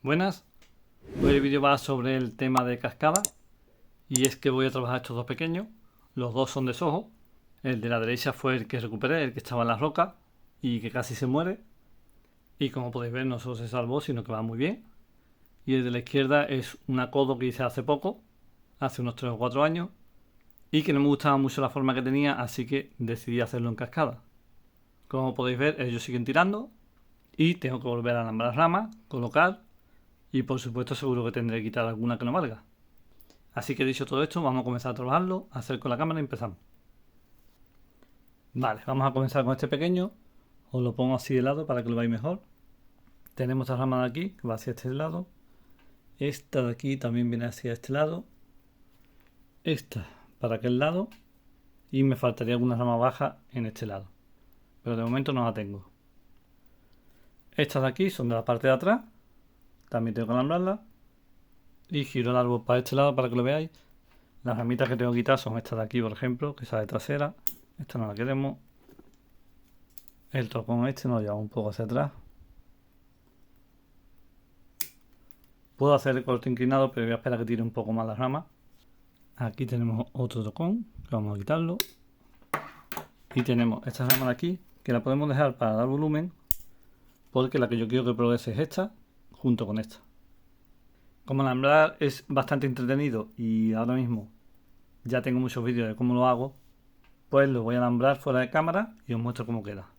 Buenas, hoy el vídeo va sobre el tema de cascada y es que voy a trabajar estos dos pequeños. Los dos son de Soho. El de la derecha fue el que recuperé, el que estaba en la roca y que casi se muere, y como podéis ver no solo se salvó sino que va muy bien. Y el de la izquierda es un acodo que hice hace poco, hace unos 3 o 4 años, y que no me gustaba mucho la forma que tenía, así que decidí hacerlo en cascada. Como podéis ver, ellos siguen tirando y tengo que volver a alambrar ramas, colocar, y por supuesto seguro que tendré que quitar alguna que no valga. Así que dicho todo esto, vamos a comenzar a trabajarlo. Acerco la cámara y empezamos. Vale, vamos a comenzar con este pequeño. Os lo pongo así de lado para que lo veáis mejor. Tenemos esta rama de aquí que va hacia este lado. Esta de aquí también viene hacia este lado. Esta para aquel lado. Y me faltaría alguna rama baja en este lado, pero de momento no la tengo. Estas de aquí son de la parte de atrás. También tengo que alambrarlas. Y giro el árbol para este lado para que lo veáis. Las ramitas que tengo que quitar son estas de aquí, por ejemplo, que es la de trasera. Esta no la queremos. El tocón este nos lleva un poco hacia atrás. Puedo hacer el corte inclinado, pero voy a esperar a que tire un poco más la rama. Aquí tenemos otro tocón, que vamos a quitarlo. Y tenemos esta rama de aquí, que la podemos dejar para dar volumen, porque la que yo quiero que progrese es esta, junto con esta. Como alambrar es bastante entretenido y ahora mismo ya tengo muchos vídeos de cómo lo hago, pues lo voy a alambrar fuera de cámara y os muestro cómo queda.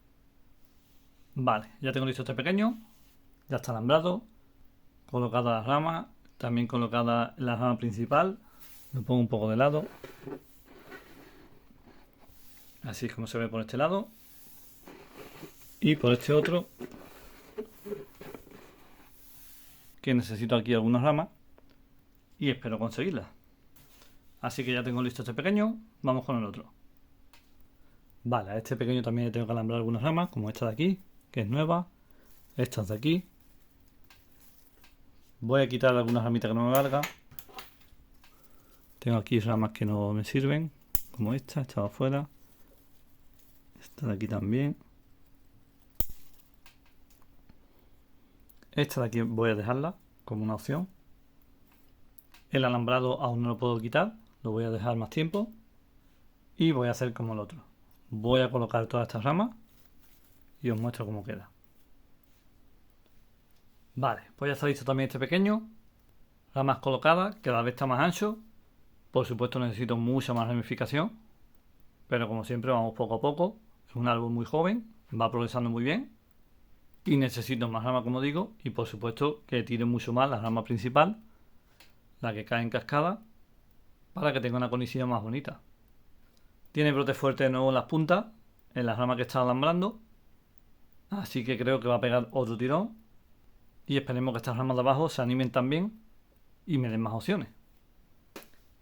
Vale, ya tengo listo este pequeño, ya está alambrado, colocada la rama, también colocada la rama principal. Lo pongo un poco de lado, así es como se ve por este lado, y por este otro, que necesito aquí algunas ramas y espero conseguirlas. Así que ya tengo listo este pequeño, vamos con el otro. Vale, a este pequeño también le tengo que alambrar algunas ramas, como esta de aquí, que es nueva, estas de aquí. Voy a quitar algunas ramitas que no me valgan. Tengo aquí ramas que no me sirven, como esta de afuera, esta de aquí también. Esta de aquí voy a dejarla como una opción. El alambrado aún no lo puedo quitar, lo voy a dejar más tiempo. Y voy a hacer como el otro. Voy a colocar todas estas ramas y os muestro cómo queda. Vale, pues ya está listo también este pequeño. Ramas colocadas, cada vez está más ancho. Por supuesto necesito mucha más ramificación, pero como siempre vamos poco a poco. Es un árbol muy joven, va progresando muy bien. Y necesito más ramas, como digo, y por supuesto que tire mucho más la rama principal, la que cae en cascada, para que tenga una conicidad más bonita. Tiene brote fuerte de nuevo en las puntas, en la rama que está alambrando, así que creo que va a pegar otro tirón. Y esperemos que estas ramas de abajo se animen también y me den más opciones.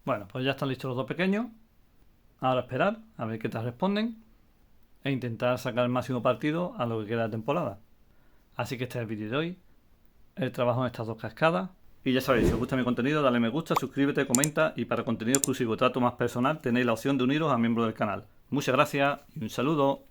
Bueno, pues ya están listos los dos pequeños. Ahora esperar a ver qué tal responden e intentar sacar el máximo partido a lo que queda de temporada. Así que este es el vídeo de hoy, el trabajo en estas dos cascadas. Y ya sabéis, si os gusta mi contenido, dale me gusta, suscríbete, comenta, y para contenido exclusivo, trato más personal, tenéis la opción de uniros a miembros del canal. Muchas gracias y un saludo.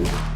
Adiós.